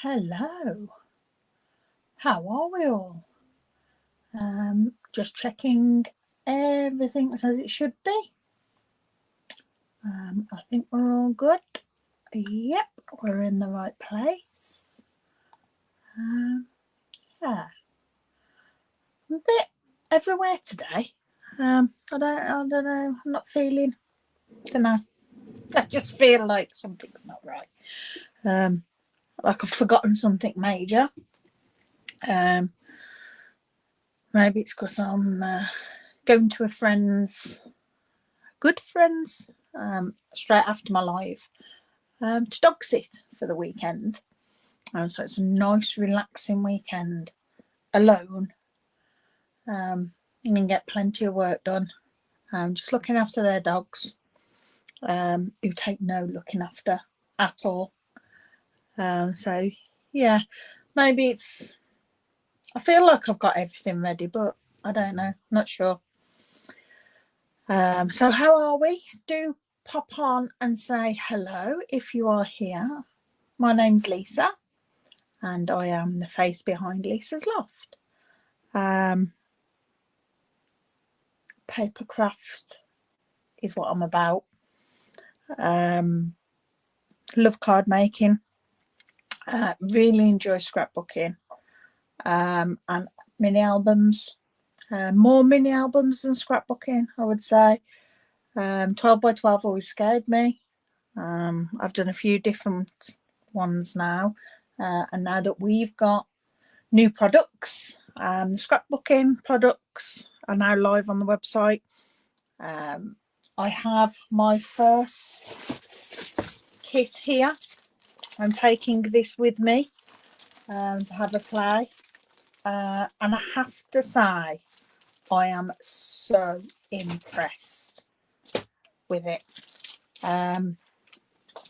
Hello, how are we all? Just checking everything's as it should be. I think we're all good. Yep, we're in the right place. Yeah, I'm a bit everywhere today. I don't know. I'm not feeling. Don't know. I just feel like something's not right. Like I've forgotten something major. Maybe it's because I'm going to a friend's, good friend's, straight after my live, to dog sit for the weekend. So it's a nice, relaxing weekend alone. You can get plenty of work done. Just looking after their dogs, who take no looking after at all. So yeah, maybe it's. I feel like I've got everything ready, but I don't know. Not sure. So how are we? Do pop on and say hello if you are here. My name's Lisa, and I am the face behind Lisa's Loft. Papercraft is what I'm about. Love card making. Really enjoy scrapbooking, and mini albums. More mini albums than scrapbooking, I would say. 12 by 12 always scared me. I've done a few different ones now, and now that we've got new products, the scrapbooking products are now live on the website. I have my first kit here. I'm taking this with me to have a play, and I have to say I am so impressed with it. I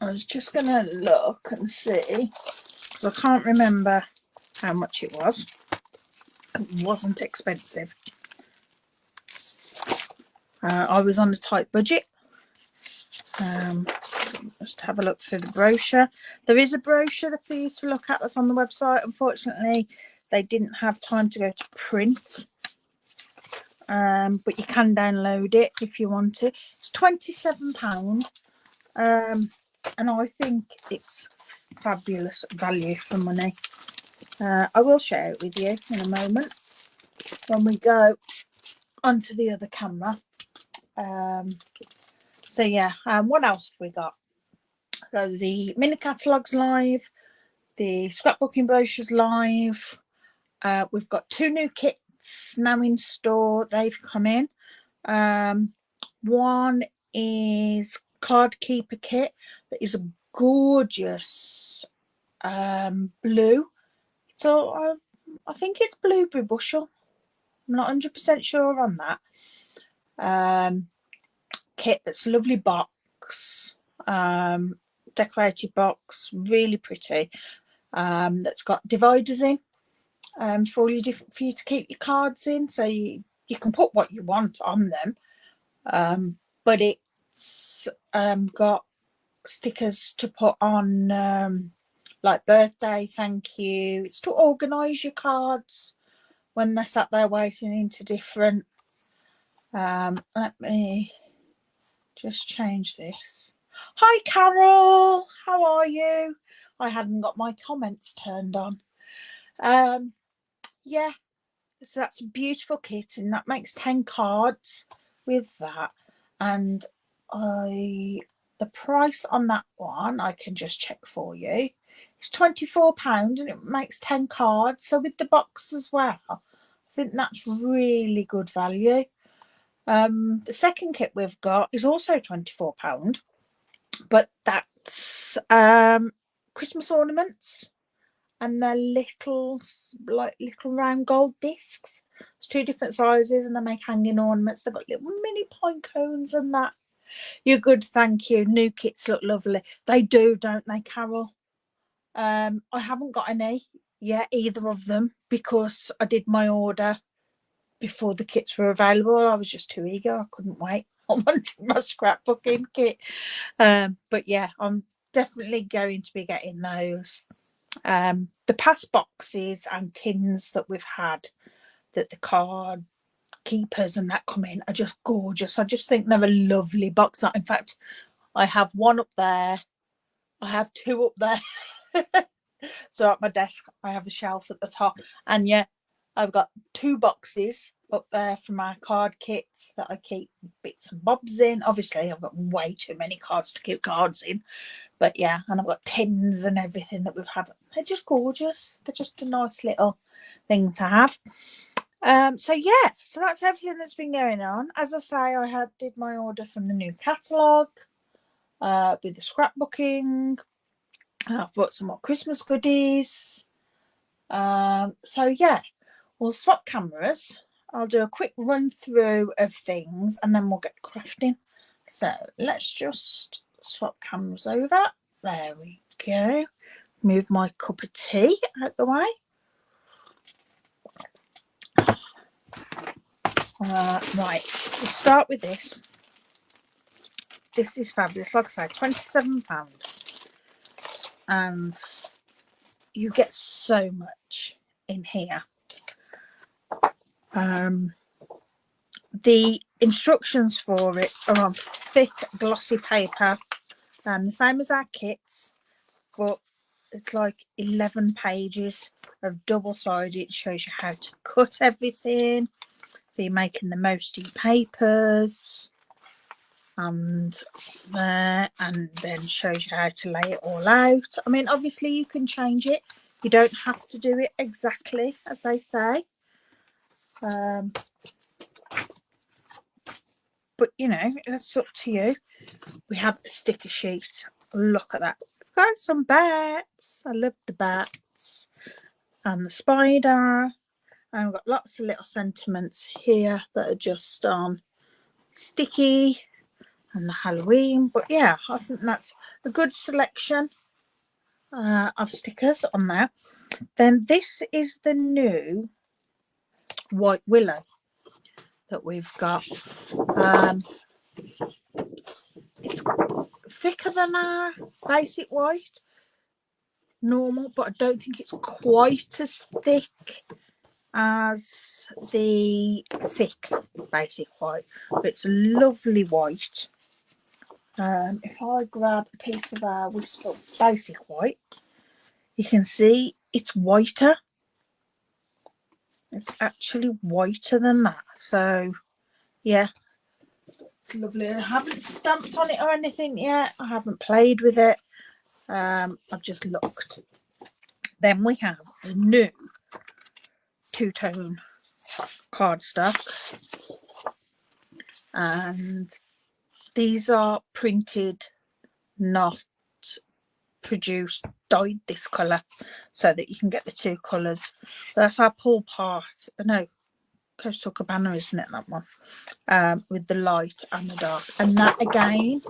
was just going to look and see, because I can't remember how much it was. It wasn't expensive. I was on a tight budget. Just have a look through the brochure. There is a brochure for you to look at that's on the website. Unfortunately, they didn't have time to go to print. But you can download it if you want to. It's £27. And I think it's fabulous value for money. I will share it with you in a moment when we go onto the other camera. So yeah, what else have we got? So the mini catalogue's live, the scrapbooking brochure's live. We've got 2 new kits now in store. They've come in. One is Card Keeper kit that is a gorgeous blue. So I think it's blueberry bushel. I'm not 100% sure on that. Kit that's a lovely box, decorated box, really pretty. That's got dividers in for you to keep your cards in, so you can put what you want on them. But it's got stickers to put on, like birthday, thank you. It's to organise your cards when they're sat there waiting into different. Let me just change this. Hi Carol, how are you? I hadn't got my comments turned on. Yeah, so that's a beautiful kit, and that makes 10 cards with that. And the price on that one, I can just check for you. It's £24 and it makes 10 cards. So with the box as well, I think that's really good value. The second kit we've got is also £24, but that's Christmas ornaments, and they're little round gold discs. It's 2 different sizes, and they make hanging ornaments. They've got little mini pine cones and that. You're good, thank you. New kits look lovely. They do, don't they, Carol? I haven't got any yet, either of them, because I did my order before the kits were available. I was just too eager. I couldn't wait. I wanted my scrapbooking kit. But yeah, I'm definitely going to be getting those. The past boxes and tins that we've had, that the card keepers and that come in, are just gorgeous. I just think they're a lovely box. In fact, I have one up there, I have two up there. So at my desk I have a shelf at the top, and yeah, I've got two boxes up there for my card kits that I keep bits and bobs in. Obviously I've got way too many cards to keep cards in, but yeah, and I've got tins and everything that we've had. They're just gorgeous. They're just a nice little thing to have. So yeah, so that's everything that's been going on. As I say, I did my order from the new catalogue with the scrapbooking. I've bought some more Christmas goodies. So yeah, we'll swap cameras. I'll do a quick run through of things and then we'll get crafting. So let's just swap cameras over. There we go. Move my cup of tea out the way. Right, we'll start with this. This is fabulous. Like I say, £27. And you get so much in here. The instructions for it are on thick glossy paper, the same as our kits, but it's like 11 pages of double-sided. It shows you how to cut everything, so you're making the most of your papers, and there, and then shows you how to lay it all out. I mean, obviously you can change it, you don't have to do it exactly as they say, but you know, that's up to you. We have the sticker sheet. Look at that. Got some bats. I love the bats. And the spider. And we've got lots of little sentiments here that are just sticky. And the Halloween. But yeah, I think that's a good selection of stickers on there. Then this is the new White Willow that we've got. It's thicker than our basic white normal, but I don't think it's quite as thick as the thick basic white, but it's a lovely white. If I grab a piece of our Whisper basic white, you can see it's whiter. It's actually whiter than that, so yeah, it's lovely. I haven't stamped on it or anything yet. I haven't played with it. I've just looked. Then we have the new two-tone cardstock, and these are printed, not produced, dyed this colour, so that you can get the two colours. That's our pull part. No, Coastal Cabana, isn't it, that one? With the light and the dark, and that again,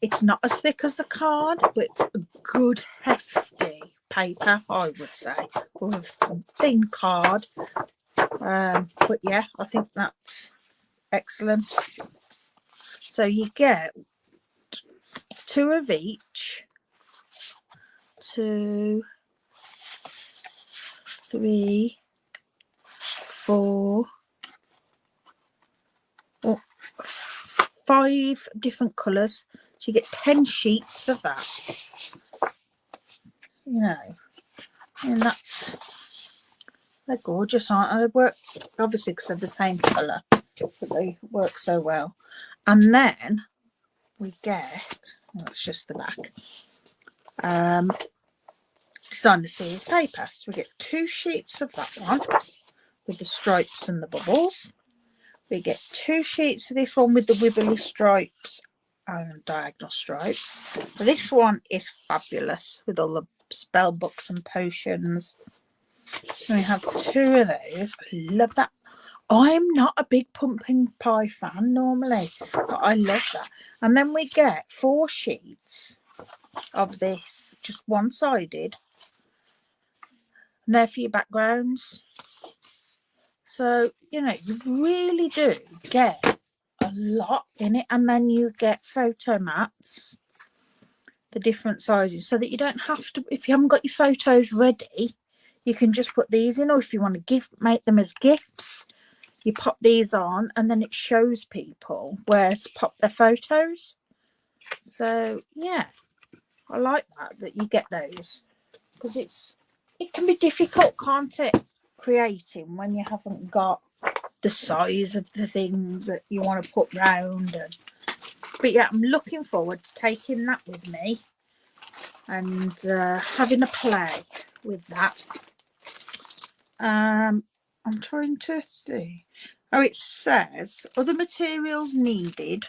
it's not as thick as the card, but it's a good hefty paper, I would say, with a thin card. But yeah, I think that's excellent. So you get two of each, 2, 3, 4, 5 different colours. So you get 10 sheets of that. You know, and they're gorgeous, aren't they? They work, obviously, because they're the same colour, but they work so well. And then we get, well, it's just the back, designer series paper. So we get 2 sheets of that one with the stripes and the bubbles. We get 2 sheets of this one with the wibbly stripes and diagonal stripes. This one is fabulous with all the spell books and potions. And we have 2 of those. I love that. I'm not a big pumpkin pie fan normally, but I love that. And then we get 4 sheets of this, just one-sided, and they're for your backgrounds. So, you know, you really do get a lot in it. And then you get photo mats the different sizes so that you don't have to, if you haven't got your photos ready, you can just put these in, or if you want to make them as gifts, you pop these on and then it shows people where to pop their photos. So yeah, I like that you get those, because it can be difficult, can't it, creating when you haven't got the size of the thing that you want to put round. But yeah, I'm looking forward to taking that with me and having a play with that. I'm trying to see. Oh, it says other materials needed.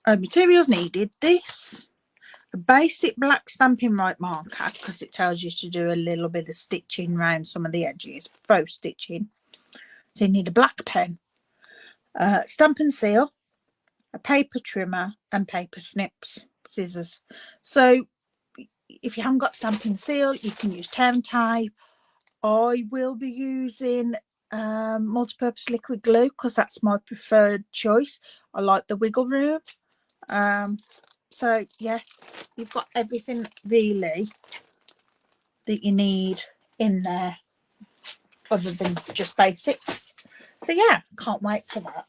Materials needed. This, a basic black Stampin' Right marker, because it tells you to do a little bit of stitching around some of the edges, faux stitching. So you need a black pen, Stampin' Seal, a paper trimmer, and paper snips, scissors. So if you haven't got Stampin' Seal, you can use town tape. I will be using multi-purpose liquid glue because that's my preferred choice. I like the wiggle room. So yeah, you've got everything really that you need in there other than just basics. So yeah, can't wait for that.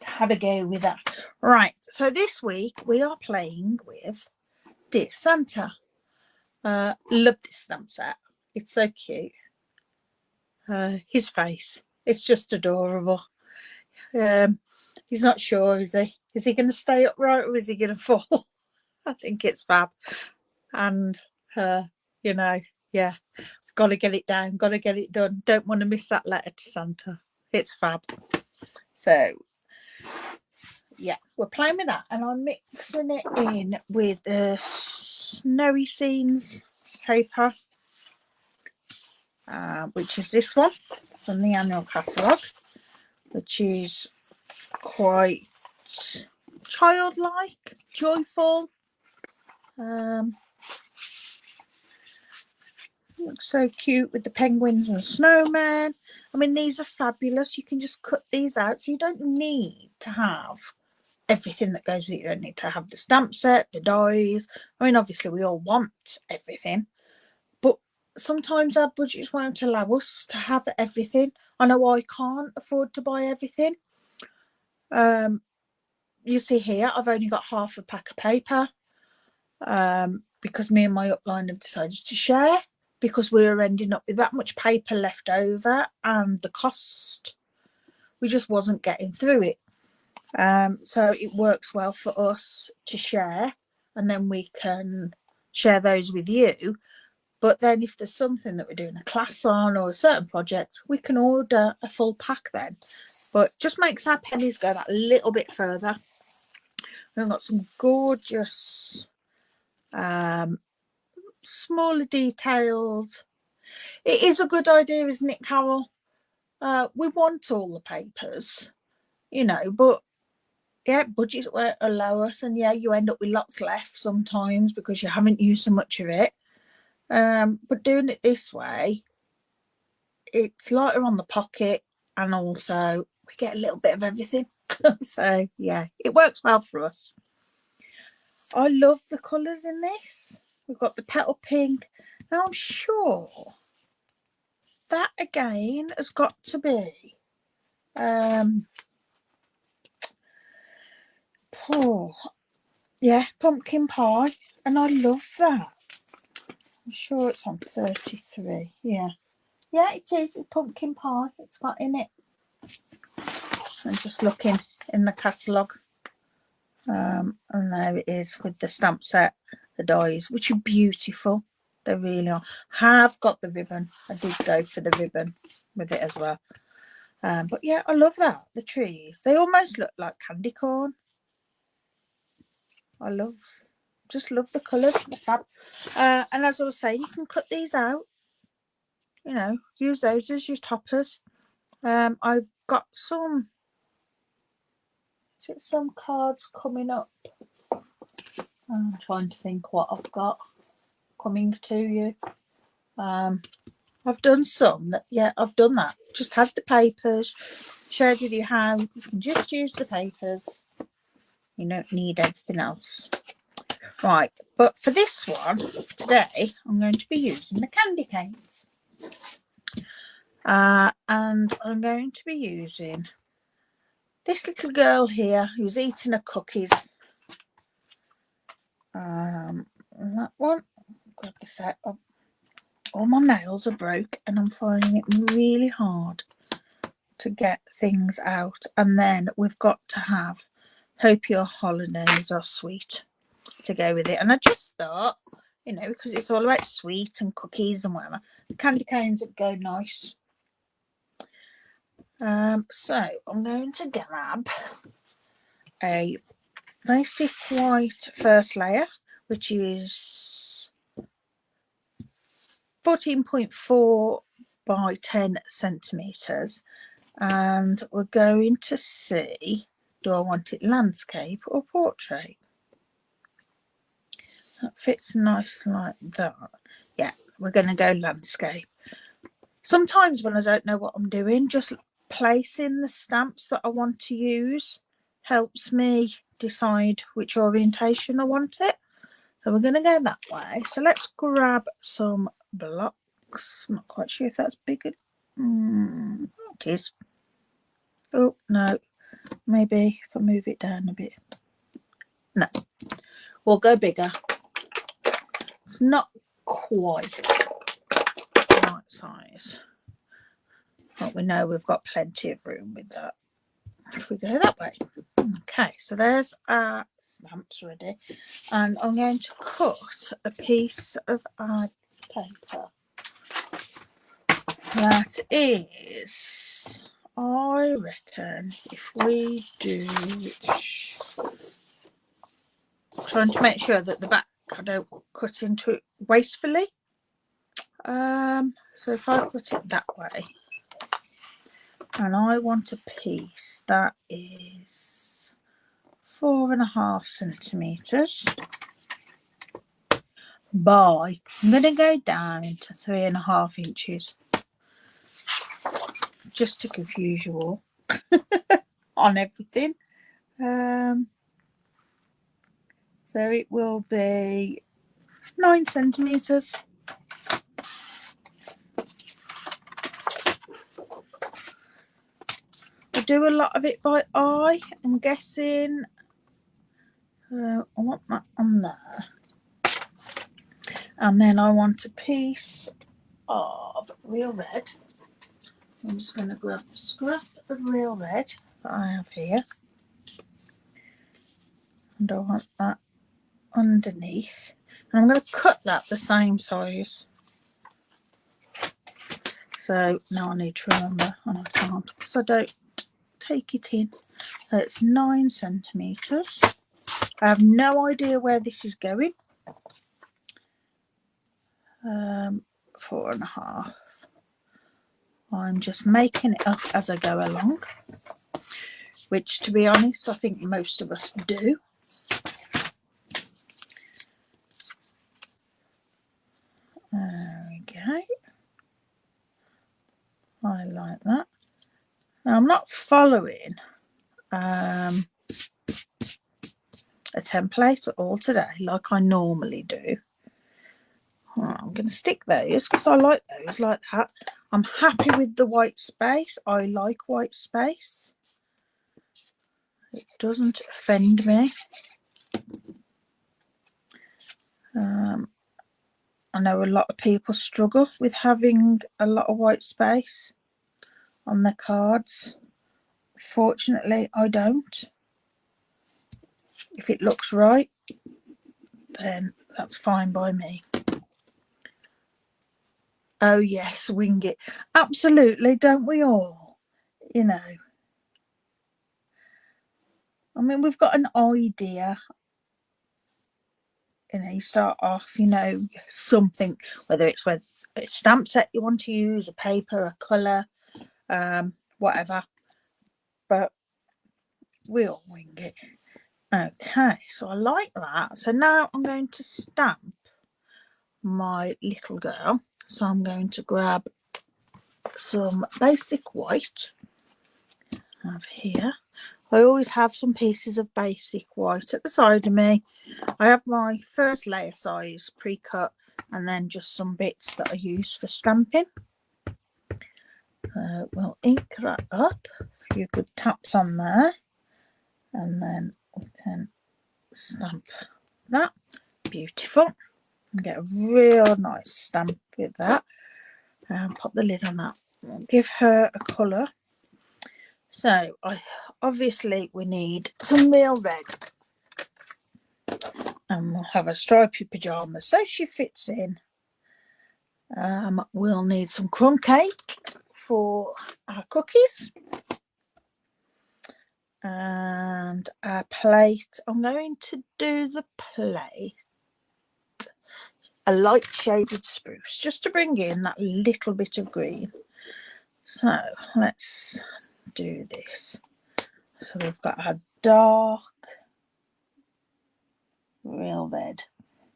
Have a go with that. Right, so this week we are playing with Dear Santa. Love this stamp set. It's so cute. His face, it's just adorable. He's not sure, is he? Is he going to stay upright or is he going to fall? I think it's fab. And you know, yeah, I've got to get it down, got to get it done. Don't want to miss that letter to Santa. It's fab. So yeah, we're playing with that, and I'm mixing it in with the Snowy Scenes paper, which is this one from the annual catalogue, which is quite childlike, joyful. Looks so cute with the penguins and snowmen. I mean, these are fabulous. You can just cut these out, so you don't need to have everything that goes with it. You don't need to have the stamp set, the dies. I mean, obviously we all want everything, but sometimes our budgets won't allow us to have everything. I know I can't afford to buy everything. You see here, I've only got half a pack of paper because me and my upline have decided to share, because we were ending up with that much paper left over and the cost, we just wasn't getting through it. So it works well for us to share, and then we can share those with you. But then if there's something that we're doing a class on or a certain project, we can order a full pack then. But just makes our pennies go that little bit further. We've got some gorgeous smaller detailed. It is a good idea, isn't it, Carol? We want all the papers, you know, but yeah, budgets won't allow us, and yeah, you end up with lots left sometimes because you haven't used so much of it. But doing it this way, it's lighter on the pocket, and also we get a little bit of everything. So yeah, it works well for us. I love the colours in this. We've got the petal pink. Now I'm sure that again has got to be yeah, pumpkin pie, and I love that. I'm sure it's on 33. Yeah, it is. It's pumpkin pie. It's got in it. I'm just looking in the catalogue, and there it is with the stamp set, the dies, which are beautiful. They really are. Have got the ribbon. I did go for the ribbon with it as well. But yeah, I love that. The trees, they almost look like candy corn. I just love the colours, the fab. And as I was saying, you can cut these out, you know, use those as your toppers. I've got some cards coming up. I'm trying to think what I've got coming to you. I've done some that, yeah, I've done that. Just had the papers, shared with you how you can just use the papers. You don't need everything else. Right, but for this one today, I'm going to be using the candy canes. And I'm going to be using this little girl here who's eating her cookies. And that one. Grab this out. Oh, all my nails are broke and I'm finding it really hard to get things out. And then we've got to have Hope Your Holidays Are Sweet to go with it. And I just thought, you know, because it's all about sweet and cookies and whatever, the candy canes would go nice. So I'm going to grab a basic white first layer, which is 14.4 by 10 centimeters, and we're going to see, do I want it landscape or portrait? That fits nice like that. Yeah, we're going to go landscape. Sometimes when I don't know what I'm doing, just placing the stamps that I want to use helps me decide which orientation I want it. So we're going to go that way. So let's grab some blocks. I'm not quite sure if that's bigger. It is. Oh, no. Maybe if I move it down a bit. No. We'll go bigger. It's not quite the right size. But we know we've got plenty of room with that. If we go that way. Okay, so there's our stamps ready. And I'm going to cut a piece of our paper. That is, I reckon, if we do, trying to make sure that the back I don't cut into it wastefully. So if I cut it that way, and I want a piece that is 4.5 centimeters by, I'm going to go down into 3.5 inches, just to confuse you all on everything. So it will be 9 centimeters. I do a lot of it by eye. I'm guessing. I want that on there. And then I want a piece of real red. I'm just going to grab a scrap of real red that I have here. And I want that underneath. And I'm going to cut that the same size. So now I need to remember, and I can't because I don't take it in. So it's 9 centimeters. I have no idea where this is going. 4.5. I'm just making it up as I go along, which, to be honest, I think most of us do. There we go. I like that. Now, I'm not following a template at all today like I normally do. I'm going to stick those because I like those like that. I'm happy with the white space. I like white space. It doesn't offend me. I know a lot of people struggle with having a lot of white space on their cards. Fortunately, I don't. If it looks right, then that's fine by me. Oh yes, wing it. Absolutely, don't we all? You know. I mean, we've got an idea. You know, you start off, you know, something, whether it's a stamp set you want to use, a paper, a colour, whatever. But we all wing it. Okay, so I like that. So now I'm going to stamp my little girl. So I'm going to grab some basic white I have here. I always have some pieces of basic white at the side of me. I have my first layer size pre-cut and then just some bits that I use for stamping. We'll ink that up, a few good taps on there, and then we can stamp that. Beautiful. And get a real nice stamp with that. And pop the lid on that. We'll give her a colour. So obviously we need some real red. And we'll have a stripy pyjama so she fits in. We'll need some crumb cake for our cookies. And a plate. I'm going to do the plate a light shaded spruce just to bring in that little bit of green. So let's do this. So we've got our dark real red,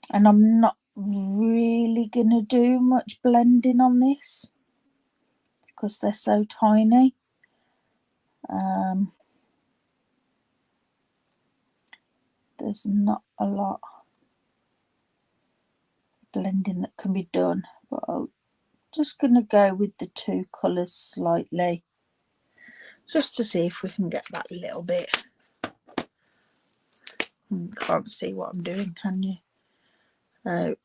and I'm not really gonna do much blending on this because they're so tiny. There's not a lot blending that can be done, but I'm just gonna go with the two colours slightly just to see if we can get that little bit. Can't see what I'm doing, can you? Oh,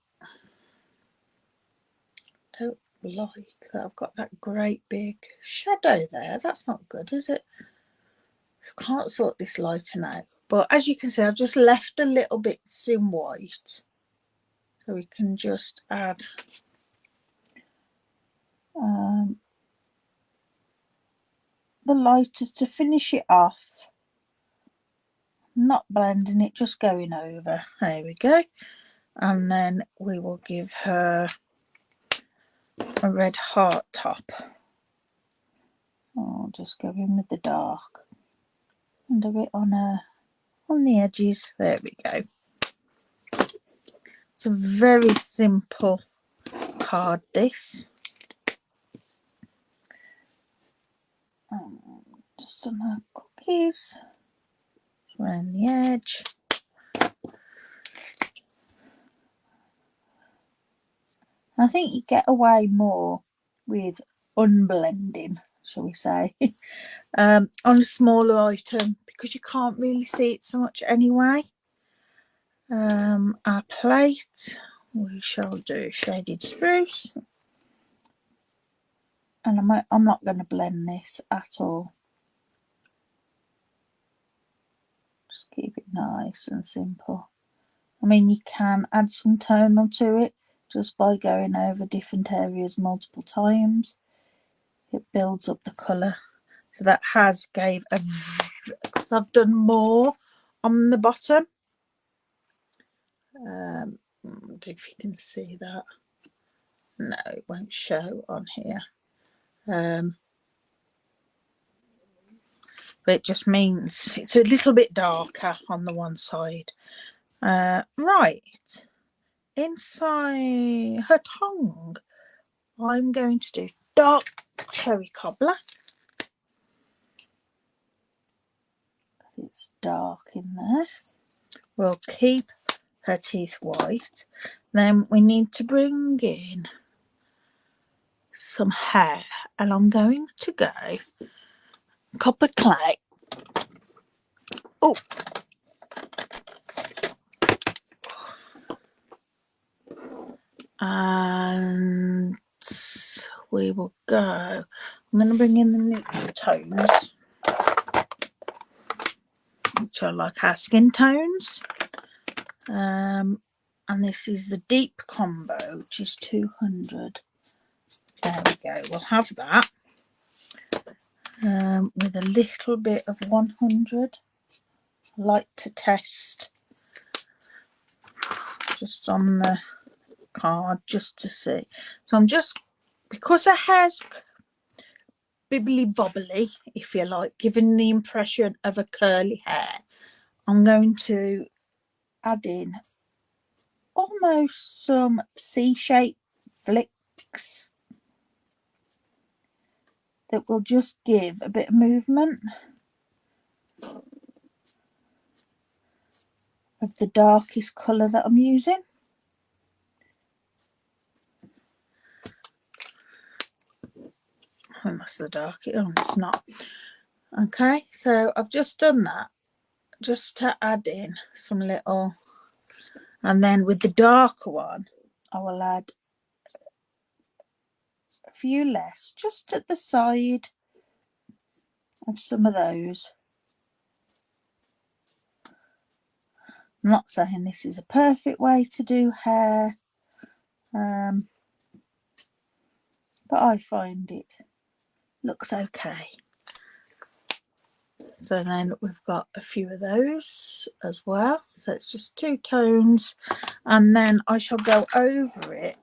don't like that I've got that great big shadow there. That's not good, is it? I can't sort this lighting out, but as you can see, I've just left a little bits in white, so we can just add the lighter to finish it off. Not blending it, just going over. There we go. And then we will give her a red heart top. I'll just go in with the dark and a bit on the edges. There we go. It's a very simple card, this. Just on our cookies around the edge. I think you get away more with unblending, shall we say, on a smaller item because you can't really see it so much anyway. Our plate, we shall do shaded spruce, and I'm not going to blend this at all. Just keep it nice and simple. I mean, you can add some tonal to it just by going over different areas multiple times. It builds up the colour. So that has gave a... So I've done more on the bottom. I don't know if you can see that. No, it won't show on here. But it just means it's a little bit darker on the one side. Right. Inside her tongue, I'm going to do dark cherry cobbler. It's dark in there. We'll keep her teeth white. Then we need to bring in some hair, and I'm going to go copper clay. Oh, and we will go. I'm going to bring in the neutral tones, which are like our skin tones. And this is the deep combo, which is 200. There we go. We'll have that with a little bit of 100. I like to test just on the card just to see. So I'm just, because her hair's bibbly bobbly, if you like, giving the impression of a curly hair, I'm going to add in almost some C-shaped flicks that will just give a bit of movement. of the darkest colour that I'm using. Oh, that's the darkest. Oh, it's not. Okay, so I've just done that just to add in some little, and then with the darker one I will add a few less just at the side of some of those. I'm not saying this is a perfect way to do hair, but I find it looks okay. So then we've got a few of those as well. So it's just 2 tones, and then I shall go over it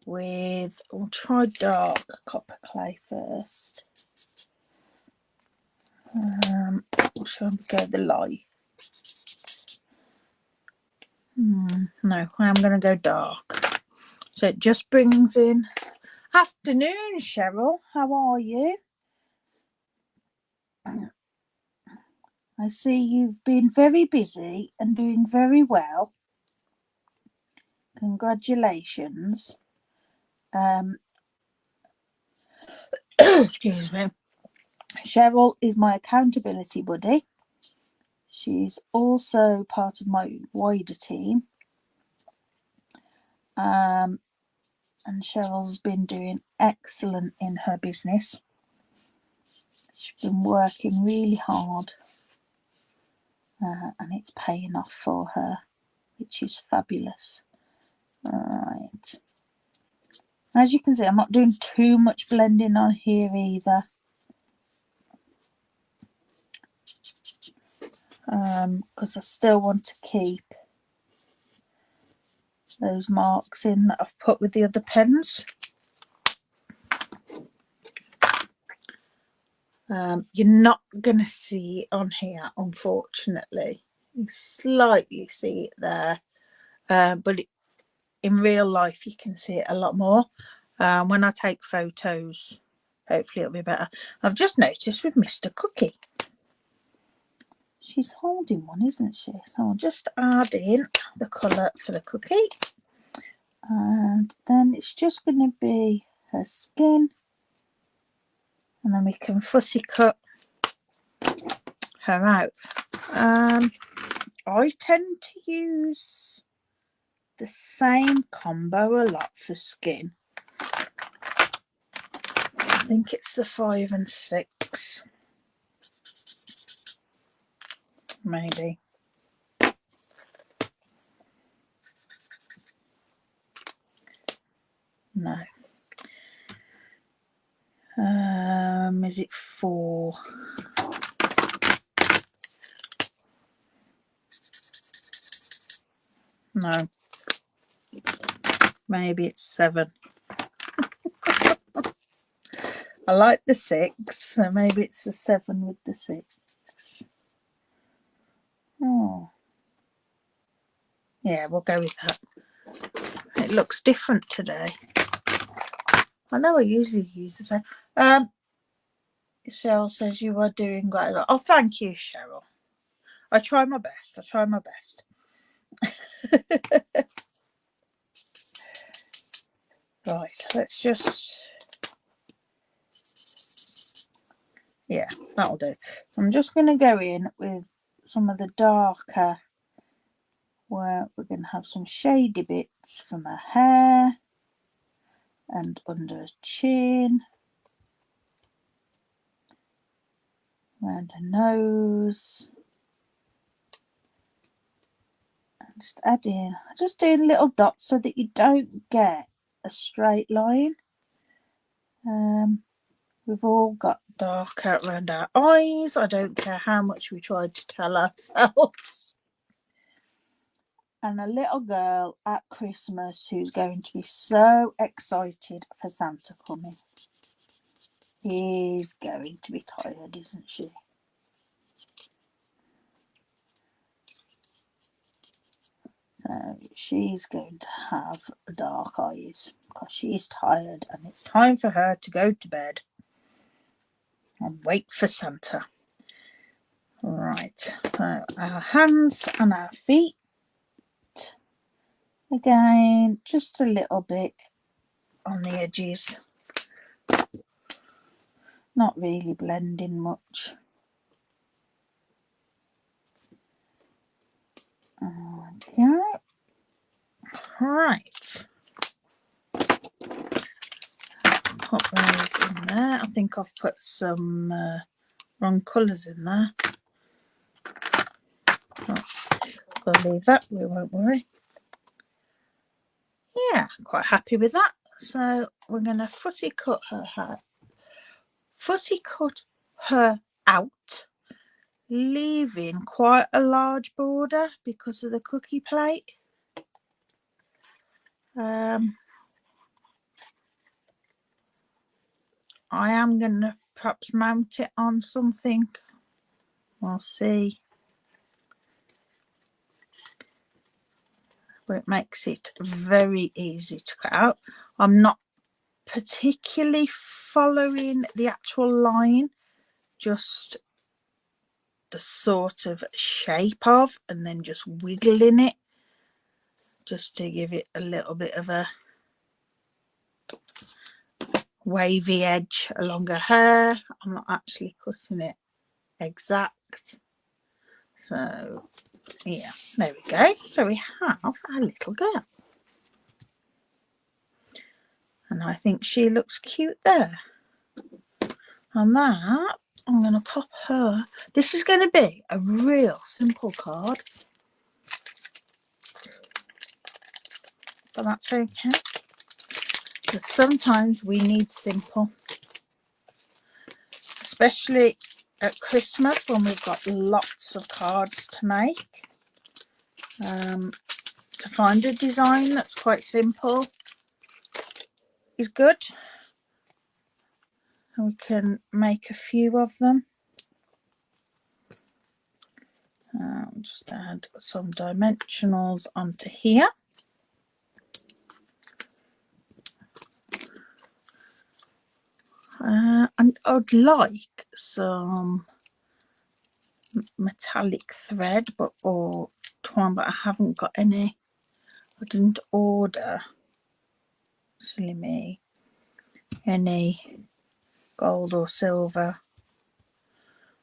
with, we'll try dark copper clay first. Shall we go the light? No, I'm going to go dark. So it just brings in. Afternoon, Cheryl. How are you? I see you've been very busy and doing very well. Congratulations. Excuse me. Cheryl is my accountability buddy. She's also part of my wider team. And Cheryl's been doing excellent in her business. She's been working really hard, and it's paying off for her, which is fabulous. Alright. As you can see, I'm not doing too much blending on here either. Because I still want to keep those marks in that I've put with the other pens. You're not going to see it on here, unfortunately. You slightly see it there, but in real life you can see it a lot more. When I take photos, hopefully it'll be better. I've just noticed with Mr. Cookie, she's holding one, isn't she? So I'll just add in the colour for the cookie, and then it's just going to be her skin, and then we can fussy cut her out. I tend to use the same combo a lot for skin. I think it's the 5 and 6, maybe. No. Is it 4? No. Maybe it's 7. I like the 6, so maybe it's the 7 with the 6. Oh. Yeah, we'll go with that. It looks different today. I know I usually use the same. Cheryl says you are doing great. Oh, thank you, Cheryl. I try my best. I try my best. Right, let's just... Yeah, that'll do. I'm just going to go in with some of the darker, where we're going to have some shady bits from her hair and under her chin, around her nose. And just add in, just doing little dots so that you don't get a straight line. We've all got dark out around our eyes. I don't care how much we try to tell ourselves. And a little girl at Christmas who's going to be so excited for Santa coming is going to be tired, isn't she? So she's going to have dark eyes because she's tired, and it's time for her to go to bed and wait for Santa. Right, so our hands and our feet. Again, just a little bit on the edges. Not really blending much. Okay. Right. Put those in there. I think I've put some wrong colours in there. We'll leave that, we won't worry. Yeah, quite happy with that. So we're going to fussy cut her out, leaving quite a large border because of the cookie plate. I am going to perhaps mount it on something. We'll see. But it makes it very easy to cut out. I'm not particularly following the actual line, just the sort of shape of, and then just wiggling it just to give it a little bit of a wavy edge along her hair. I'm not actually cutting it exact. So yeah, there we go. So we have our little girl, and I think she looks cute there. And that, I'm going to pop her. This is going to be a real simple card, but that's okay, because sometimes we need simple, especially at Christmas when we've got lots of cards to make. To find a design that's quite simple is good, and we can make a few of them. Just add some dimensionals onto here. And I'd like some metallic thread, or twine, but I haven't got any. I didn't order, silly me, any gold or silver.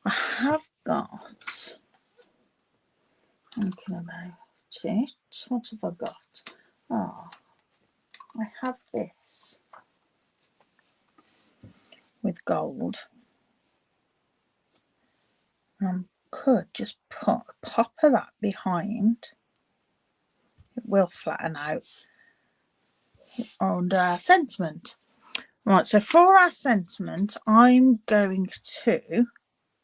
I have got, thinking about it, what have I got? Oh, I have this with gold. Could just put a pop of that behind. It will flatten out on our sentiment. Right, so for our sentiment, I'm going to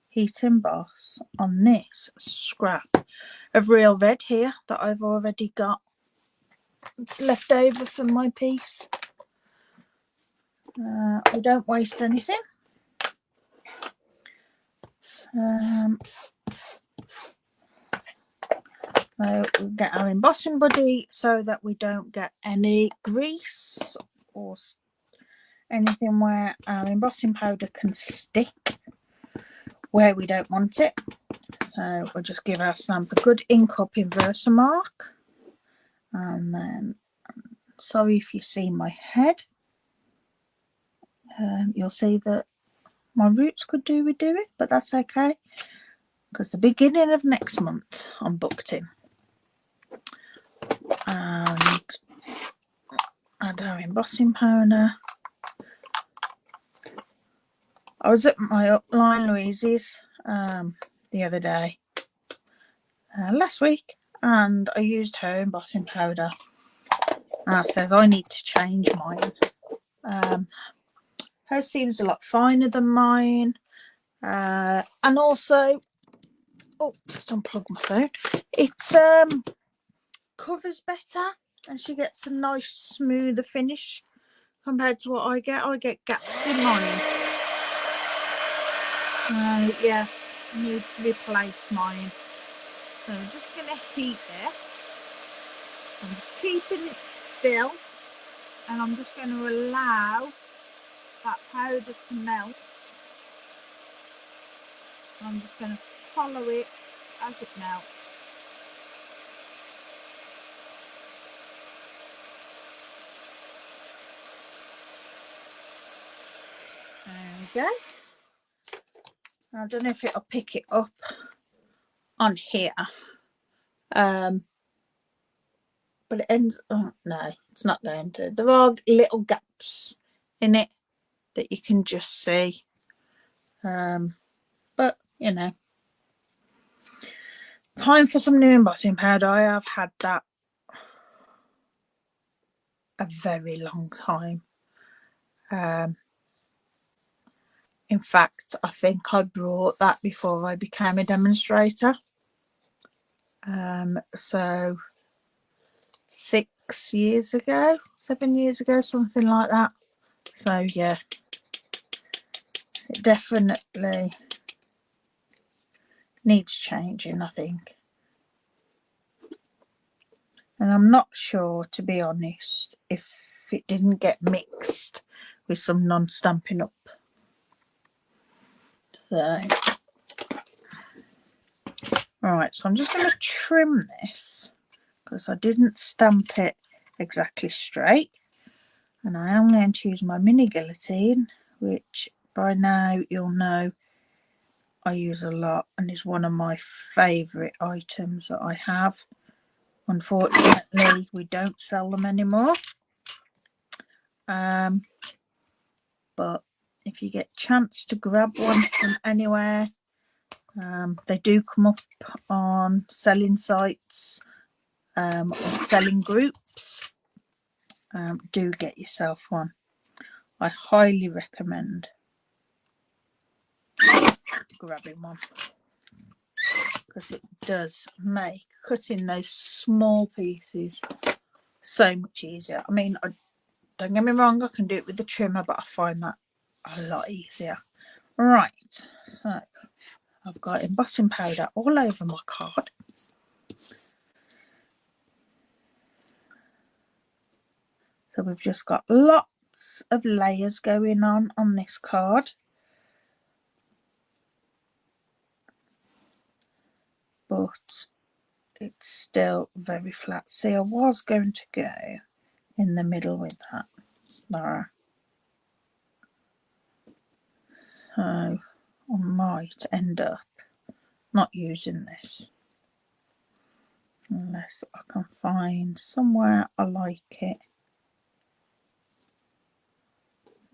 heat emboss on this scrap of real red here that I've already got. It's left over from my piece. We don't waste anything. So we'll get our embossing buddy so that we don't get any grease or anything where our embossing powder can stick where we don't want it. So we'll just give our stamp a good ink up in Versamark. And then, sorry if you see my head, you'll see that my roots could do with doing, but that's okay, because the beginning of next month I'm booked in. And add our embossing powder. I was at my upline Louise's the other day, last week, and I used her embossing powder. And I says I need to change mine. Hers seems a lot finer than mine, and also, oh, just unplug my phone. It covers better, and she gets a nice smoother finish compared to what I get. I get gaps in mine. Yeah, I need to replace mine. So I'm just going to heat it. I'm just keeping it still, and I'm just going to allow that powder to melt. I'm just going to follow it as it melts. There we go. I don't know if it'll pick it up on here. But it ends, oh no, it's not going to. There are little gaps in it that you can just see. But you know, time for some new embossing powder. I have had that a very long time. In fact, I think I brought that before I became a demonstrator. So 6 years ago, 7 years ago, something like that. So yeah, it definitely needs changing, I think. And I'm not sure, to be honest, if it didn't get mixed with some non-Stampin' Up. So, right, so I'm just going to trim this because I didn't stamp it exactly straight. And I am going to use my mini guillotine, which by now you'll know I use a lot and is one of my favourite items that I have. Unfortunately, we don't sell them anymore. But if you get a chance to grab one from anywhere, they do come up on selling sites or selling groups. Do get yourself one. I highly recommend grabbing one because it does make cutting those small pieces so much easier. I mean, don't get me wrong, I can do it with the trimmer, but I find that a lot easier. Right, so I've got embossing powder all over my card. So we've just got lots of layers going on this card. But it's still very flat. See, I was going to go in the middle with that there. So I might end up not using this unless I can find somewhere I like it.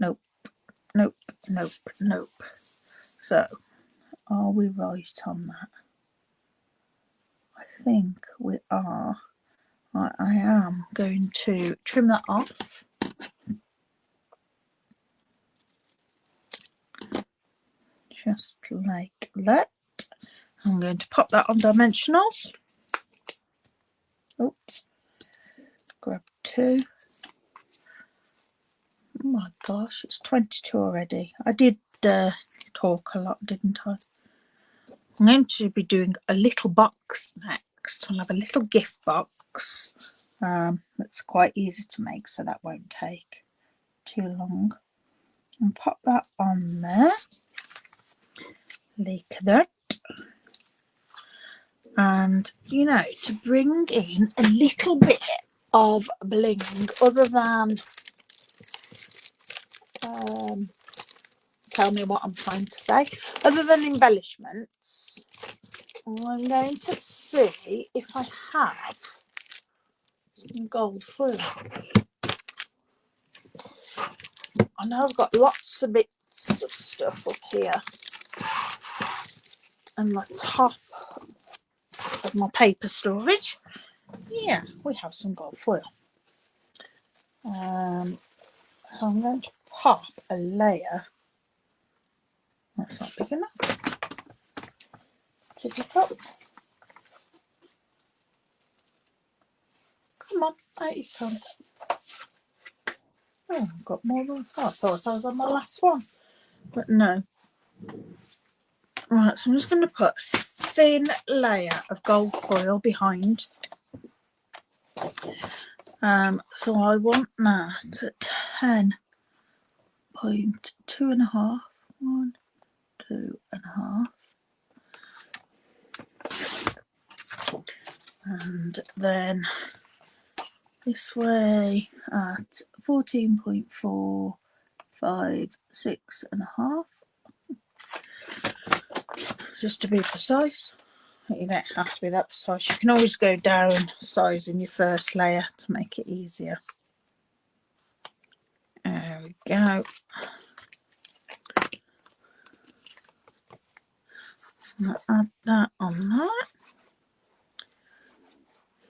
Nope, nope, nope, nope. So are we right on that? I think we are. I am going to trim that off. Just like that. I'm going to pop that on dimensionals. Oops. Grab 2. Oh my gosh, it's 22 already. I did talk a lot, didn't I? I'm going to be doing a little box next. I'll have a little gift box. That's quite easy to make, so that won't take too long. And pop that on there. Like that. And, you know, to bring in a little bit of bling other than tell me what I'm trying to say, other than embellishments, I'm going to see if I have some gold foil. I know I've got lots of bits of stuff up here and the top of my paper storage. Yeah, we have some gold foil. So I'm going to pop a layer. That's not big enough. Tip it up. Come on, out you come. Oh, I've got more than I thought I was on my last one, but no. Right, so I'm just going to put a thin layer of gold foil behind. So I want that at 10.2.5. 1, 2.5. And then this way at 14.456.5, just to be precise. You don't have to be that precise. You can always go down size in your first layer to make it easier. There we go. I'll add that on that.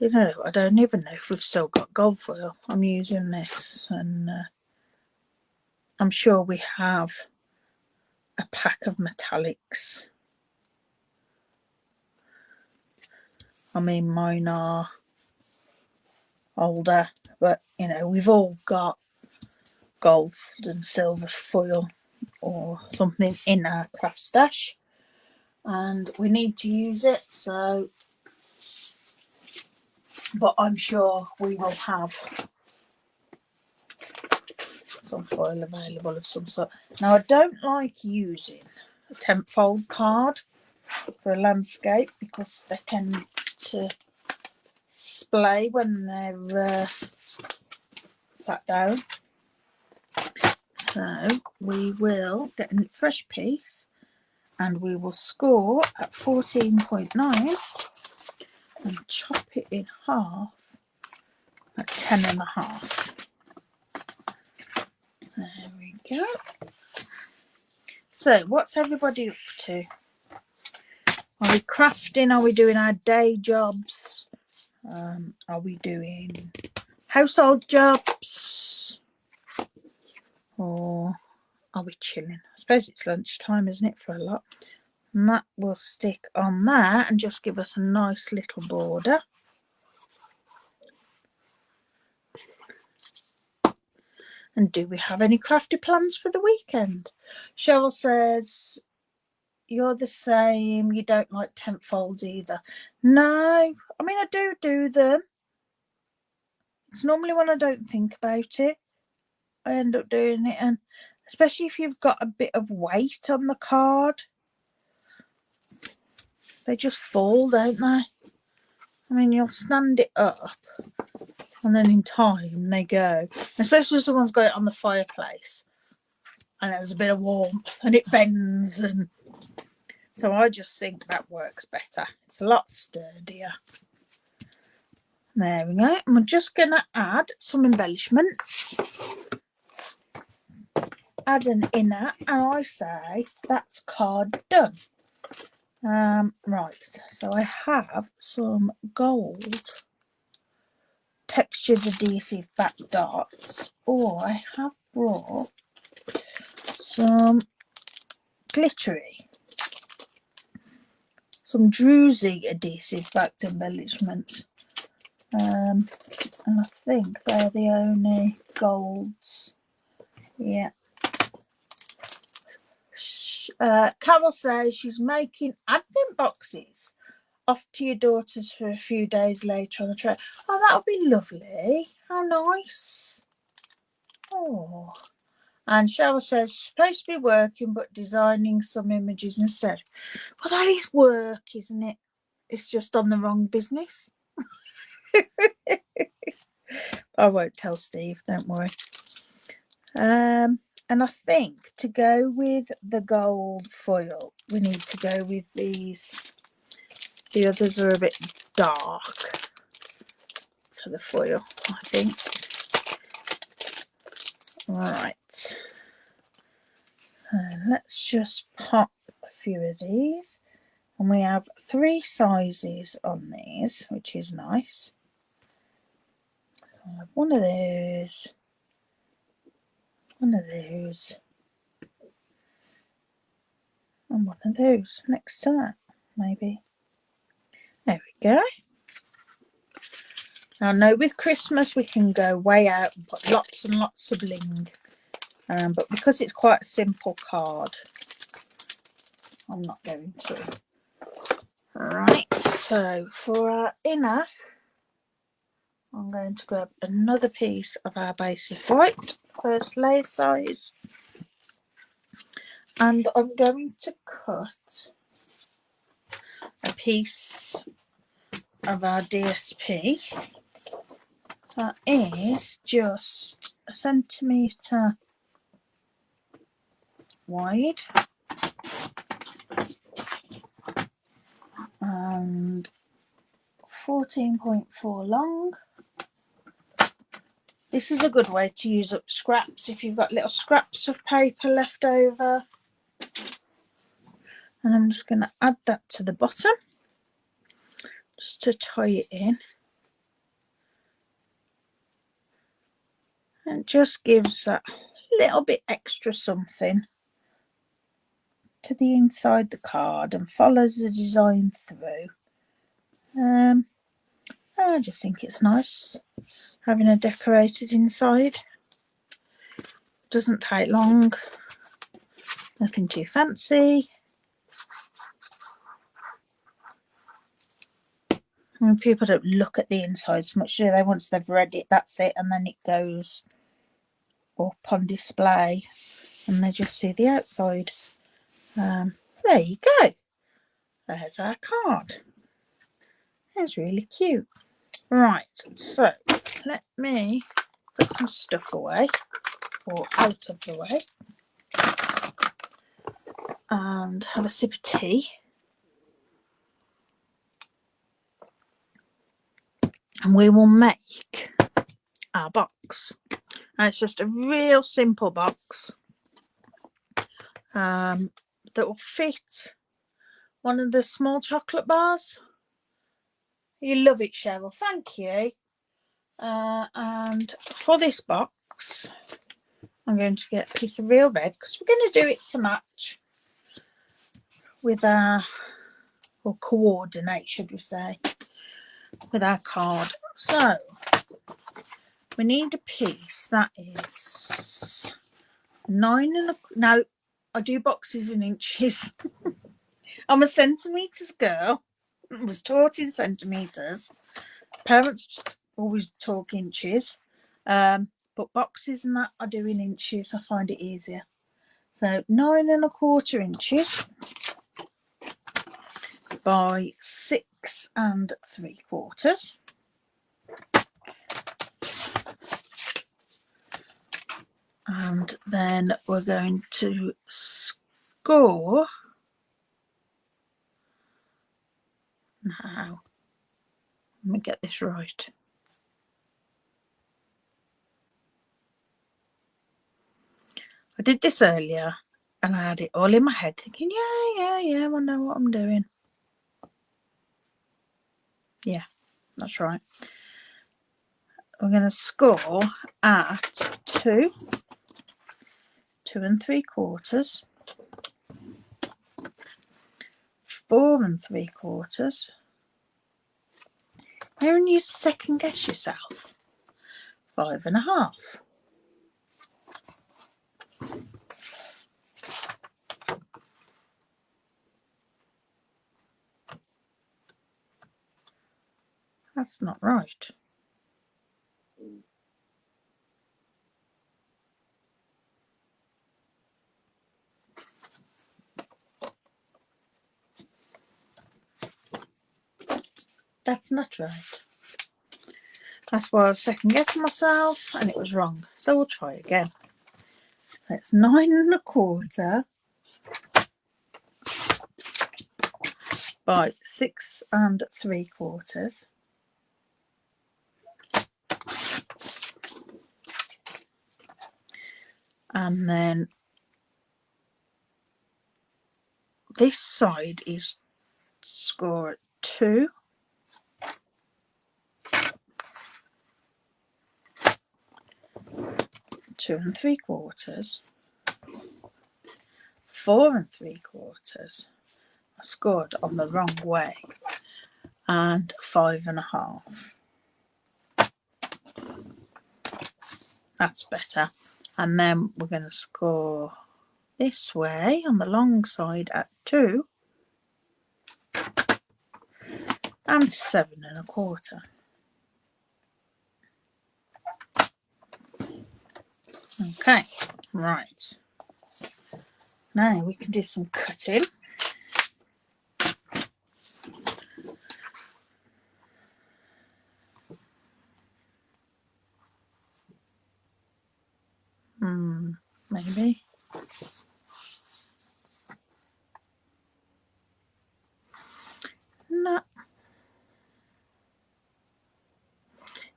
You know, I don't even know if we've still got gold foil. I'm using this, and I'm sure we have a pack of metallics. I mean, mine are older, but you know, we've all got gold and silver foil or something in our craft stash, and we need to use it. So, but I'm sure we will have some foil available of some sort. Now, I don't like using a 10th fold card for a landscape because they tend to splay when they're sat down. So we will get a fresh piece and we will score at 14.9 and chop it in half at 10.5. There we go. So what's everybody up to? Are we crafting? Are we doing our day jobs? Are we doing household jobs? Or are we chilling? I suppose it's lunchtime, isn't it, for a lot? And that will stick on there and just give us a nice little border. And do we have any crafty plans for the weekend? Cheryl says, you're the same. You don't like 10th folds either. No, I mean, I do them. It's normally when I don't think about it, I end up doing it. And especially if you've got a bit of weight on the card, they just fall, don't they? I mean, you'll stand it up and then in time they go. Especially if someone's got it on the fireplace and there's a bit of warmth and it bends, and so I just think that works better. It's a lot sturdier. There we go. And we're just going to add some embellishments. Add an inner, and I say that's card done. Right, so I have some gold textured adhesive back dots, or I have brought some glittery, some druzy adhesive backed embellishments, and I think they're the only golds. Yeah. Carol says she's making advent boxes off to your daughters for a few days later on the tray. Oh, that would be lovely. How nice. Oh. And Cheryl says, supposed to be working but designing some images instead. Well, that is work, isn't it? It's just on the wrong business. I won't tell Steve, don't worry. And I think to go with the gold foil, we need to go with these. The others are a bit dark for the foil, I think. Right. Let's just pop a few of these. And we have 3 sizes on these, which is nice. I'll have one of those, and one of those next to that, maybe. There we go. Now, I know with Christmas we can go way out and put lots and lots of bling, but because it's quite a simple card, I'm not going to. Right, so for our inner, I'm going to grab another piece of our basic white, first layer size, and I'm going to cut a piece of our DSP. That is just a centimetre wide and 14.4 long. This is a good way to use up scraps if you've got little scraps of paper left over. And I'm just going to add that to the bottom just to tie it in. And just gives that little bit extra something to the inside the card and follows the design through. I just think it's nice having a decorated inside. Doesn't take long, nothing too fancy. And people don't look at the inside so much, do they? Once they've read it, that's it, and then it goes up on display and they just see the outside. There you go. There's our card. It's really cute. Right, so let me put some stuff away, or out of the way, and have a sip of tea. And we will make our box. And it's just a real simple box that will fit one of the small chocolate bars. You love it, Cheryl. Thank you. And for this box, I'm going to get a piece of real red because we're going to do it to match with our, or coordinate, should we say, with our card. So we need a piece that is 9 and a, no, I do boxes in inches. I'm a centimetres girl. I was taught in centimetres. Parents always talk inches, but boxes and that I do in inches. I find it easier. So 9 1/4 inches by 6 3/4. And then we're going to score. Now, let me get this right. I did this earlier and I had it all in my head thinking, yeah, I know what I'm doing. Yeah, that's right. We're going to score at 2 3/4, 4 3/4. When you second guess yourself, 5 1/2. That's not right. That's not right. That's why I was second guessing myself and it was wrong. So we'll try again. It's 9 1/4 by 6 3/4. And then this side is score at 2. 2 3/4. 4 3/4. I scored on the wrong way. And 5 1/2. That's better. And then we're going to score this way on the long side at 2 and 7 1/4. Okay, right. Now we can do some cutting. maybe. No.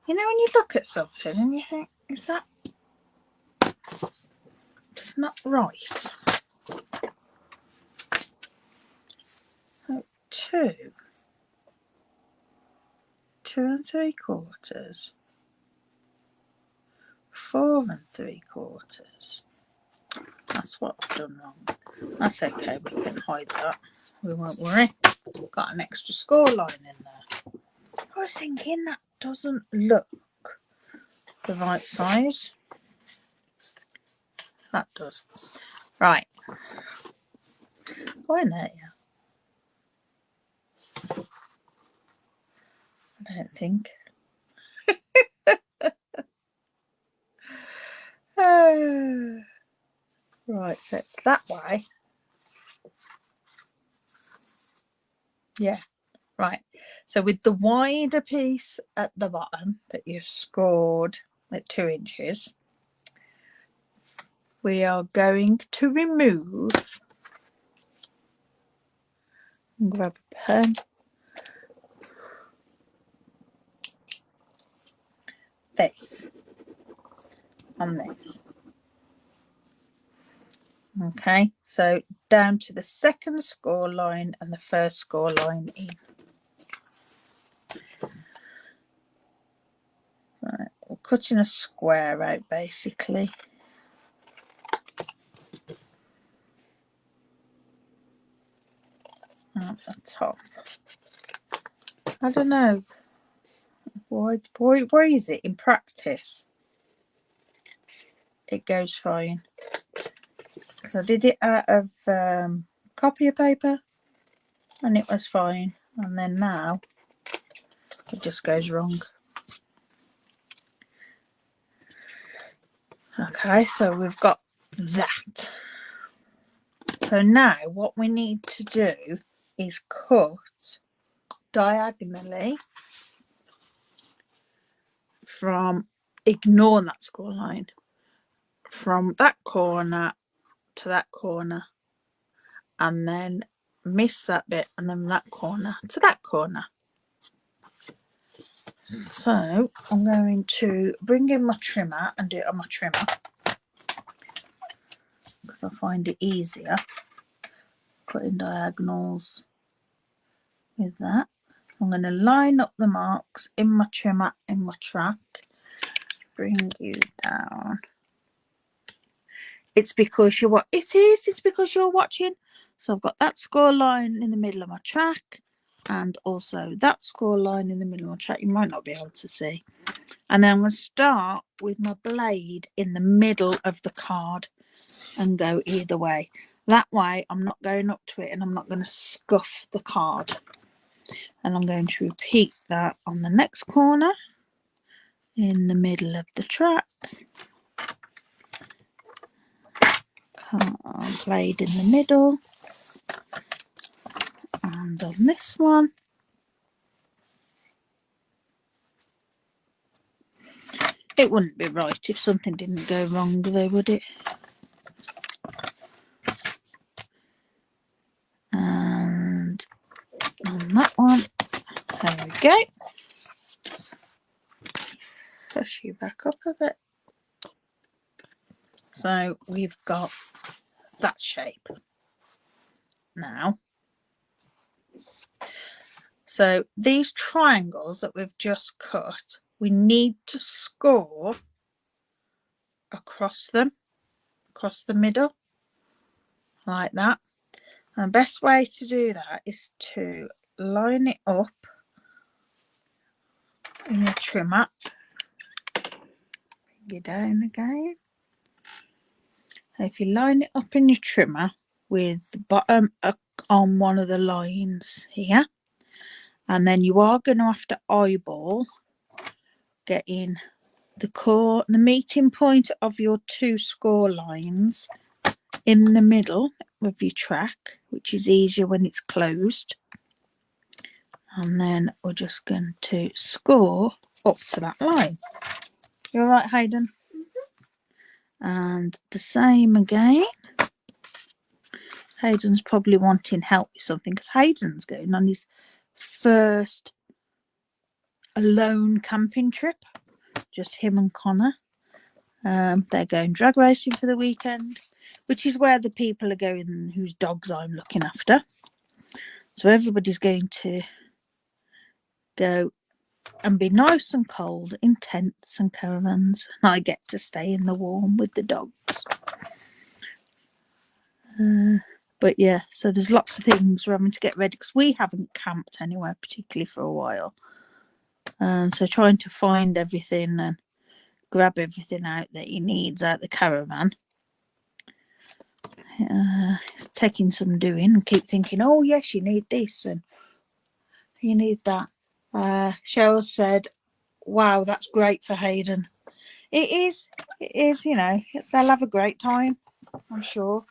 You know, when you look at something and you think, is that it's not right? So 2 3/4, 4 3/4. That's what I've done wrong. That's okay, we can hide that. We won't worry. Got an extra score line in there. I was thinking that doesn't look the right size. That does. Right. Oh, I know. I don't think. Right, so it's that way. Yeah, right. So with the wider piece at the bottom that you've scored at 2 inches, we are going to remove, and grab a pen, this and this. Okay, so down to the second score line and the first score line in. So we're cutting a square out basically. At the top. I don't know. Why is it in practice? It goes fine. I did it out of copy paper and it was fine, and then now it just goes wrong. Okay, so we've got that. So now what we need to do is cut diagonally from, ignore that score line, from that corner to that corner, and then miss that bit, and then that corner to that corner. So I'm going to bring in my trimmer and do it on my trimmer because I find it easier cutting diagonals with that. I'm going to line up the marks in my trimmer in my track. Bring you down. It's because you're it's because you're watching. So I've got that score line in the middle of my track and also that score line in the middle of my track. You might not be able to see. And then I'm going to start with my blade in the middle of the card and go either way. That way I'm not going up to it and I'm not going to scuff the card. And I'm going to repeat that on the next corner in the middle of the track. Blade in the middle. And on this one. It wouldn't be right if something didn't go wrong though, would it? And on that one, there we go. Push you back up a bit. So we've got that shape now. So these triangles that we've just cut, we need to score across them, across the middle, like that. And the best way to do that is to line it up in your trimmer. Bring it down again. If you line it up in your trimmer with the bottom on one of the lines here, and then you are going to have to eyeball getting the meeting point of your 2 score lines in the middle of your track, which is easier when it's closed. And then we're just going to score up to that line. You all right, Hayden? And the same again. Hayden's probably wanting help with something because Hayden's going on his first alone camping trip. Just him and Connor. They're going drag racing for the weekend, which is where the people are going whose dogs I'm looking after. So everybody's going to go and be nice and cold in tents and caravans, and I get to stay in the warm with the dogs. But yeah, so there's lots of things we're having to get ready because we haven't camped anywhere particularly for a while. So trying to find everything and grab everything out that he needs out the caravan. It's taking some doing and keep thinking, oh yes, you need this and you need that. Cheryl said, wow, that's great for Hayden. It is, you know, they'll have a great time, I'm sure.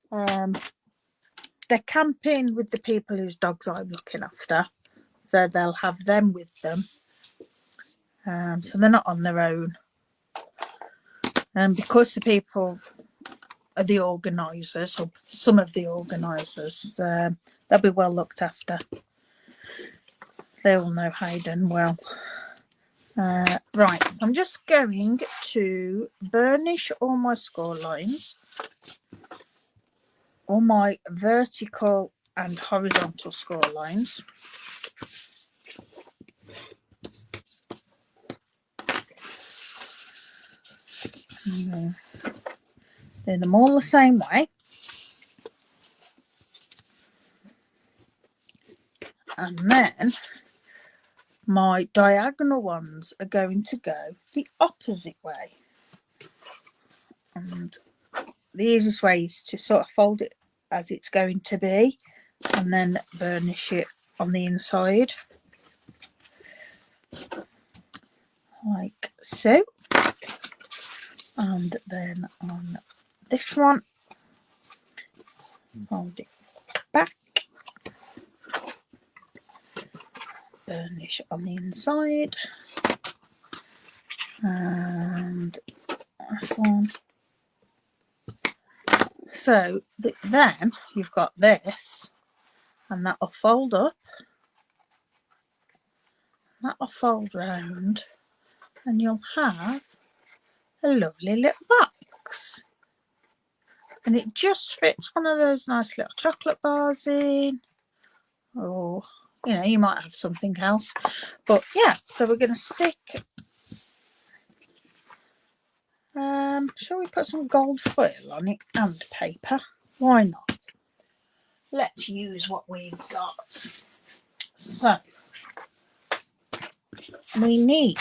They're camping with the people whose dogs I'm looking after, so they'll have them with them. So they're not on their own. And because the people are the organisers, or some of the organisers, they'll be well looked after. They all know Hayden well. Right, I'm just going to burnish all my score lines, all my vertical and horizontal score lines. Do them all the same way. And then my diagonal ones are going to go the opposite way. And the easiest way is to sort of fold it as it's going to be and then burnish it on the inside. Like so. And then on this one, fold it back, burnish on the inside, and this one. So then you've got this, and that'll fold up, that'll fold round, and you'll have a lovely little box. And it just fits one of those nice little chocolate bars in, or you know, you might have something else. But yeah, so we're going to stick. Shall we put some gold foil on it and paper? Why not? Let's use what we've got. So we need,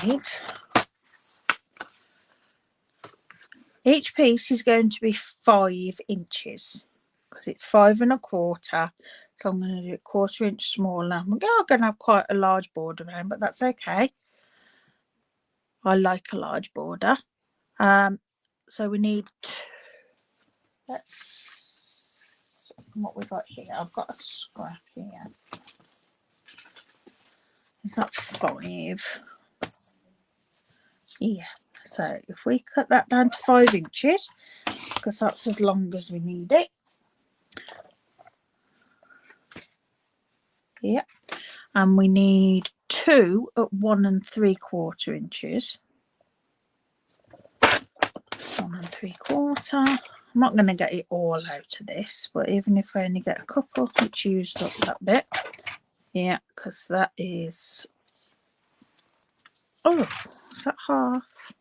each piece is going to be 5 inches because it's 5 1/4. So I'm going to do it 1/4 inch smaller. I'm going to have quite a large border around, but that's okay. I like a large border. So we need, let's, what we've got here, I've got a scrap here. Is that 5? Yeah, so if we cut that down to 5 inches, because that's as long as we need it. Yeah, and we need 2 at 1 3/4 inches. 1 3/4. I'm not going to get it all out of this, but even if I only get a couple, it's used up that bit. Yeah, because that is, oh, is that half?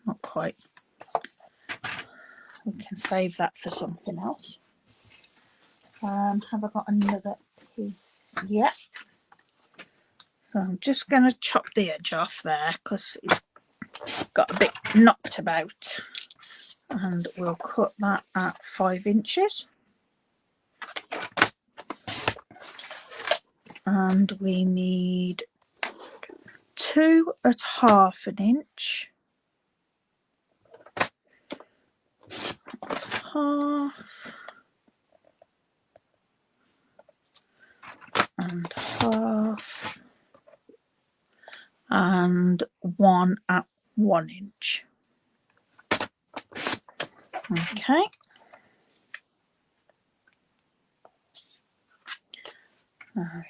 Not quite. We can save that for something else. Have I got another piece? Yeah. So I'm just going to chop the edge off there because it's got a bit knocked about. And we'll cut that at 5 inches. And we need 2 at 1/2 inch. That's half. And half. And 1 at 1 inch. Okay.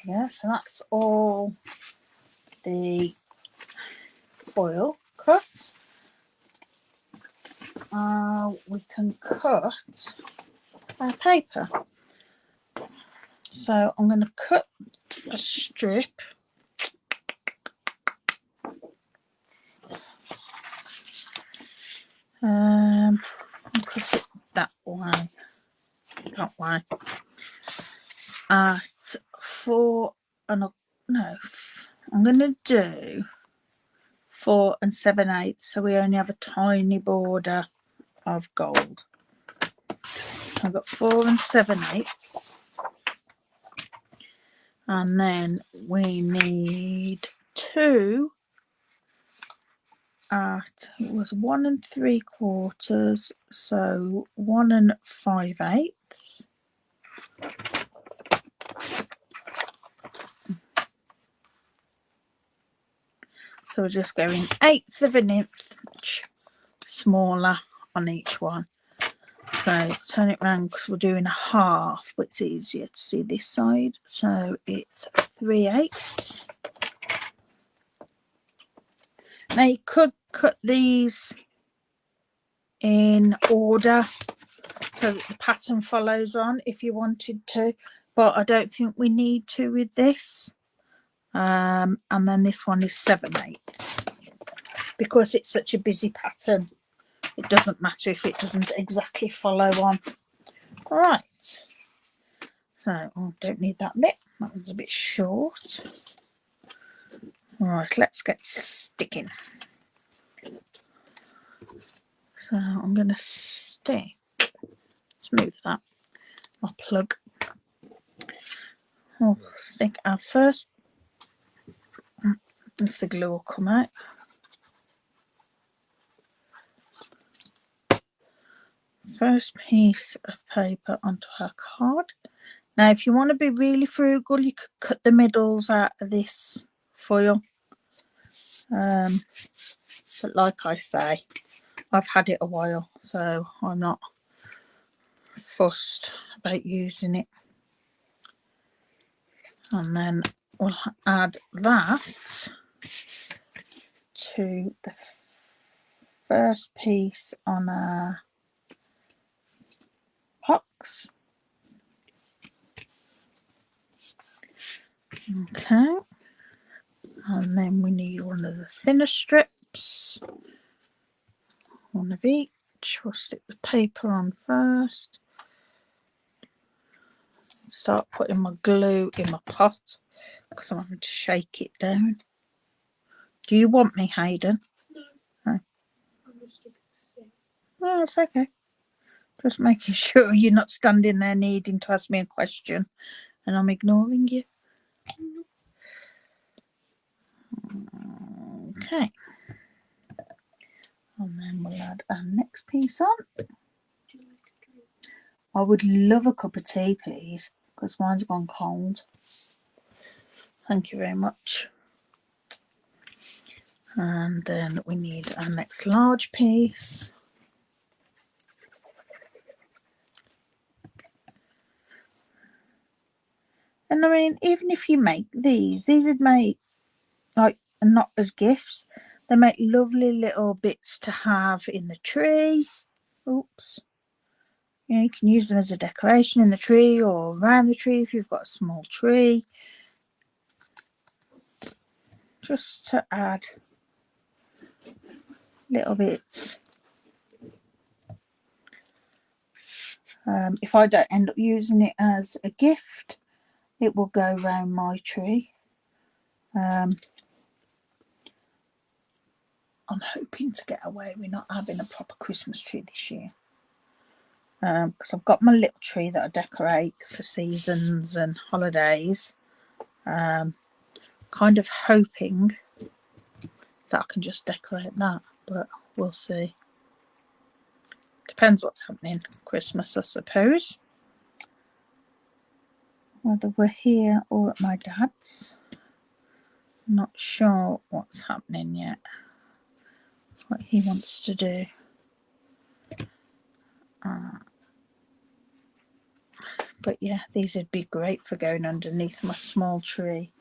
Yeah, so that's all the foil cut. We can cut our paper. So I'm going to cut a strip. I'll cut it that way. At 4 and I'm going to do 4 7/8, so we only have a tiny border of gold. I've got 4 7/8, and then we need 2 at, it was 1 3/4, so 1 5/8. So we're just going 1/8 of an inch smaller on each one. So turn it around because we're doing a half, but it's easier to see this side. So it's 3/8. Now you could cut these in order so that the pattern follows on if you wanted to, but I don't think we need to with this. And then this one is 7/8. Because it's such a busy pattern, it doesn't matter if it doesn't exactly follow on. All right. So don't need that bit. That one's a bit short. All right, let's get sticking. So I'm going to stick. Let's move that. I'll plug. I'll stick our first. If the glue will come out. First piece of paper onto our card. Now, if you want to be really frugal, you could cut the middles out of this foil. But like I say, I've had it a while, so I'm not fussed about using it. And then we'll add that to the first piece on our box. Okay. And then we need one of the thinner strips. One of each. We'll stick the paper on first. Start putting my glue in my pot because I'm having to shake it down. Do you want me, Hayden? No. No, it's okay. Just making sure you're not standing there needing to ask me a question and I'm ignoring you. Okay. And then we'll add our next piece on. I would love a cup of tea, please, because mine's gone cold. Thank you very much. And then we need our next large piece. And I mean, even if you make these would make, like, not as gifts. They make lovely little bits to have in the tree. Oops. Yeah, you can use them as a decoration in the tree or around the tree if you've got a small tree. Just to add little bits. If I don't end up using it as a gift, it will go around my tree. I'm hoping to get away with not having a proper Christmas tree this year. Because I've got my little tree that I decorate for seasons and holidays. Kind of hoping that I can just decorate that, but we'll see. Depends what's happening Christmas, I suppose. Whether we're here or at my dad's. Not sure what's happening yet. What he wants to do. But yeah, these would be great for going underneath my small tree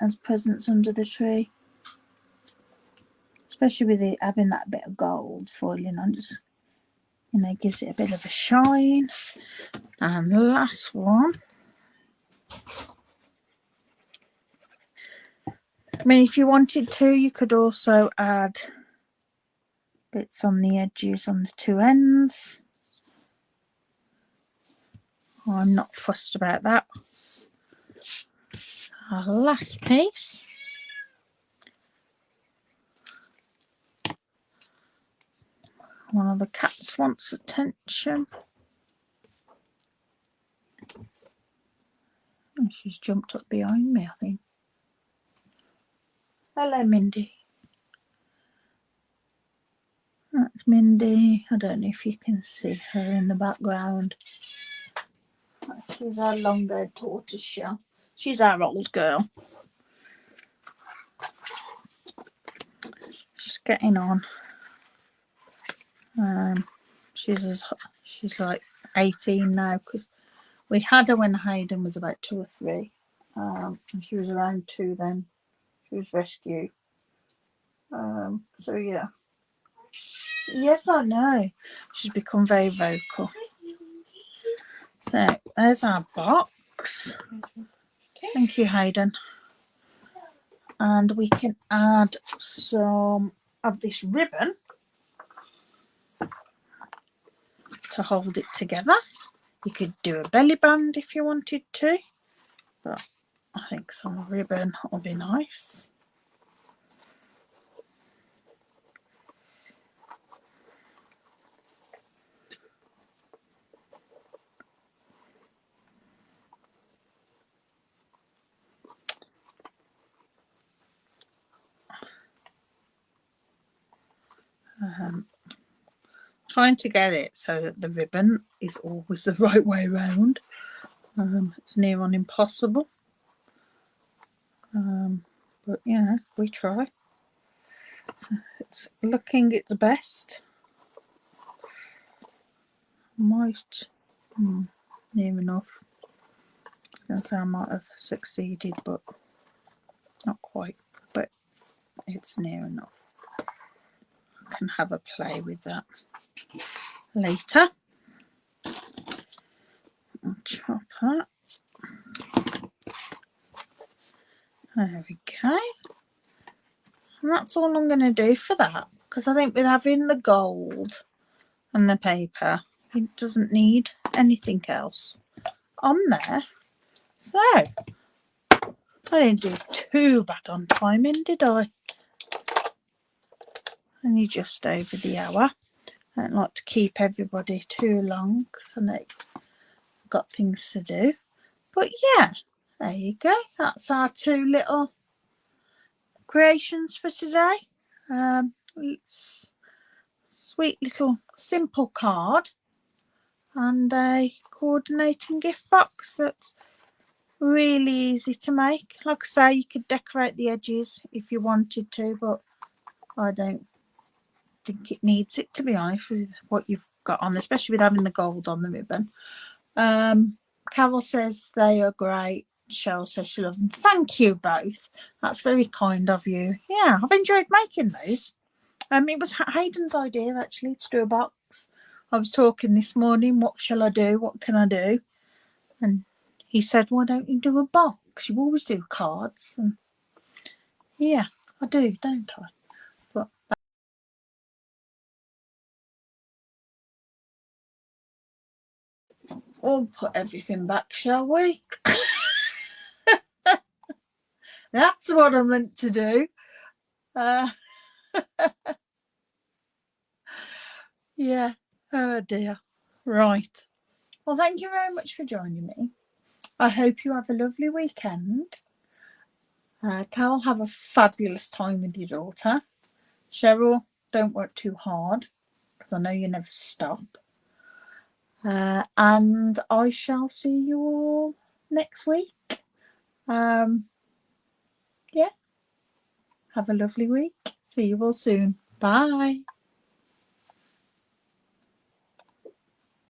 as presents under the tree, especially with it having that bit of gold foiling on, just, you know, gives it a bit of a shine. And the last one, I mean, if you wanted to, you could also add bits on the edges on the two ends. I'm not fussed about that. Our last piece, one of the cats wants attention. Oh, she's jumped up behind me, I think. Hello, Mindy. That's Mindy. I don't know if you can see her in the background. She's our long-haired tortoiseshell. She's our old girl. She's getting on. She's like 18 now, because we had her when Hayden was about 2 or 3. And she was around 2 then. She was rescued. So yeah. Yes, I know. She's become very vocal. So there's our box. Thank you, Hayden. And we can add some of this ribbon to hold it together. You could do a belly band if you wanted to, but I think some ribbon will be nice. Trying to get it so that the ribbon is always the right way around. It's near on impossible. But yeah, we try. So it's looking its best. Might near enough. I was going to say I might have succeeded, but not quite. But it's near enough. I can have a play with that later. I'll chop that. There we go. And that's all I'm going to do for that, because I think with having the gold and the paper, it doesn't need anything else on there. So I didn't do too bad on timing, did I? Only just over the hour. I don't like to keep everybody too long, because I know I've got things to do. But yeah, there you go. That's our 2 little creations for today. It's sweet little simple card and a coordinating gift box that's really easy to make. Like I say, you could decorate the edges if you wanted to, but I don't think it needs it, to be honest, with what you've got on, especially with having the gold on the ribbon. Carol says they are great. Cheryl says she loves them. Thank you both. That's very kind of you. Yeah, I've enjoyed making those. It was Hayden's idea actually to do a box. I was talking this morning, what shall I do? What can I do? And he said, why don't you do a box? You always do cards. And yeah, I do, don't I? But we'll put everything back, shall we? That's what I meant to do. Yeah. Oh dear. Right. Well, thank you very much for joining me. I hope you have a lovely weekend. Carol, have a fabulous time with your daughter. Cheryl, don't work too hard, because I know you never stop. And I shall see you all next week. Yeah. Have a lovely week. See you all soon. Bye.